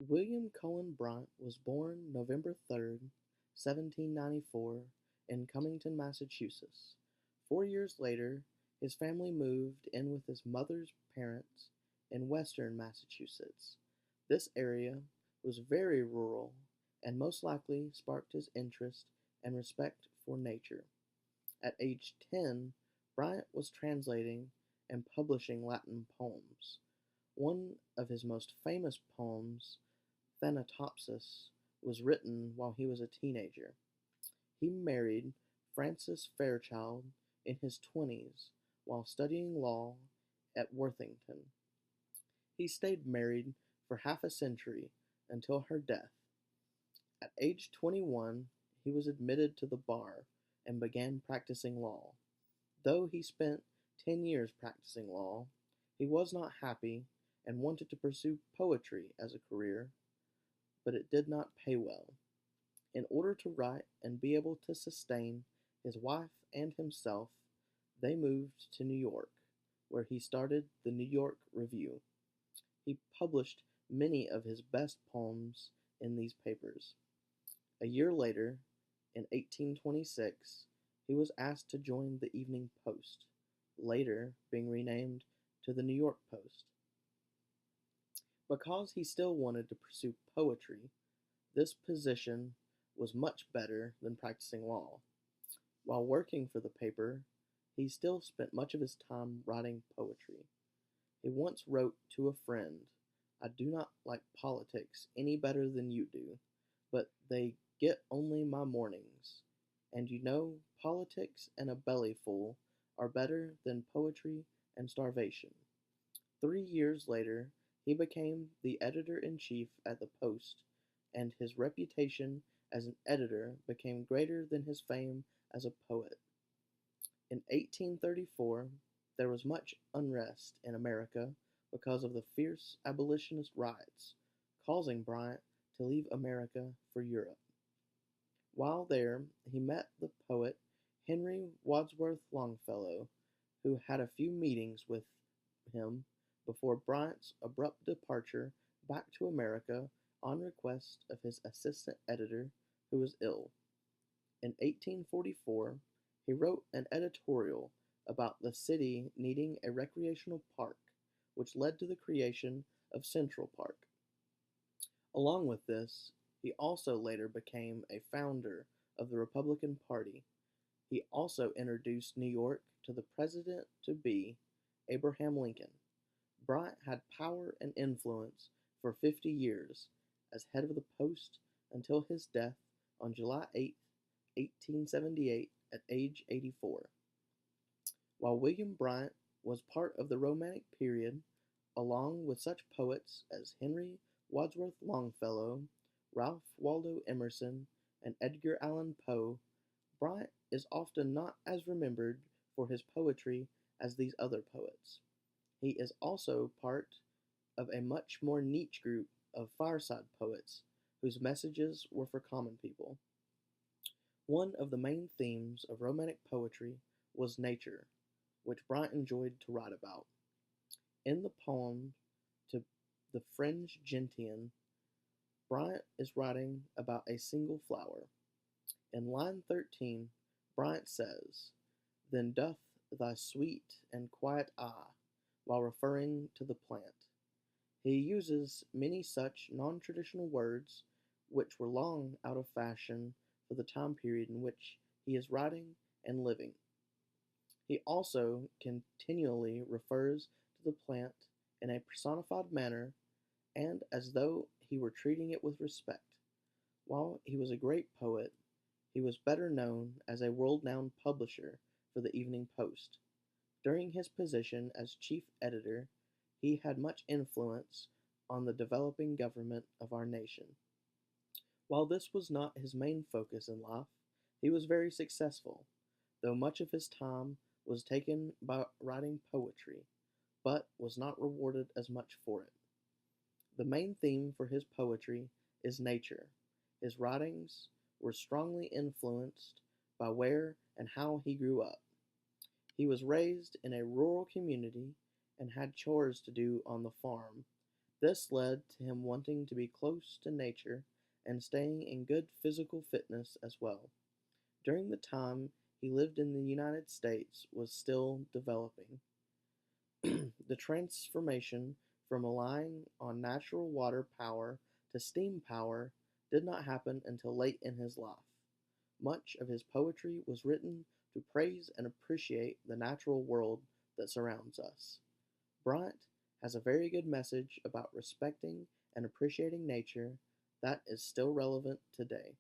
William Cullen Bryant was born November 3rd, 1794, in Cummington, Massachusetts. 4 years later, his family moved in with his mother's parents in western Massachusetts. This area was very rural and most likely sparked his interest and respect for nature. At age 10, Bryant was translating and publishing Latin poems. One of his most famous poems, Thanatopsis, was written while he was a teenager. He married Frances Fairchild in his 20s while studying law at Worthington. He stayed married for half a century until her death. At age 21, he was admitted to the bar and began practicing law. Though he spent 10 years practicing law, he was not happy and wanted to pursue poetry as a career, but it did not pay well. In order to write and be able to sustain his wife and himself, they moved to New York, where he started the New York Review. He published many of his best poems in these papers. A year later, in 1826, he was asked to join the Evening Post, later being renamed to the New York Post. Because he still wanted to pursue poetry, this position was much better than practicing law. While working for the paper, he still spent much of his time writing poetry. He once wrote to a friend, "I do not like politics any better than you do, but they get only my mornings. And you know, politics and a bellyful are better than poetry and starvation." 3 years later, he became the editor-in-chief at the Post, and his reputation as an editor became greater than his fame as a poet. In 1834, there was much unrest in America because of the fierce abolitionist riots, causing Bryant to leave America for Europe. While there, he met the poet Henry Wadsworth Longfellow, who had a few meetings with him before Bryant's abrupt departure back to America on request of his assistant editor, who was ill. In 1844, he wrote an editorial about the city needing a recreational park, which led to the creation of Central Park. Along with this, he also later became a founder of the Republican Party. He also introduced New York to the president to be, Abraham Lincoln. Bryant had power and influence for 50 years as head of the Post until his death on July 8, 1878, at age 84. While William Bryant was part of the Romantic period, along with such poets as Henry Wadsworth Longfellow, Ralph Waldo Emerson, and Edgar Allan Poe, Bryant is often not as remembered for his poetry as these other poets. He is also part of a much more niche group of fireside poets whose messages were for common people. One of the main themes of Romantic poetry was nature, which Bryant enjoyed to write about. In the poem to the Fringed Gentian, Bryant is writing about a single flower. In line 13, Bryant says, "Then doth thy sweet and quiet eye," while referring to the plant. He uses many such non-traditional words which were long out of fashion for the time period in which he is writing and living. He also continually refers to the plant in a personified manner and as though he were treating it with respect. While he was a great poet, he was better known as a world-renowned publisher for the Evening Post. During his position as chief editor, he had much influence on the developing government of our nation. While this was not his main focus in life, he was very successful, though much of his time was taken by writing poetry, but was not rewarded as much for it. The main theme for his poetry is nature. His writings were strongly influenced by where and how he grew up. He was raised in a rural community and had chores to do on the farm This led to him wanting to be close to nature and staying in good physical fitness as well. During the time he lived in the United States was still developing. The transformation from relying on natural water power to steam power did not happen until late in his life. Much of his poetry was written to praise and appreciate the natural world that surrounds us. Bryant has a very good message about respecting and appreciating nature that is still relevant today.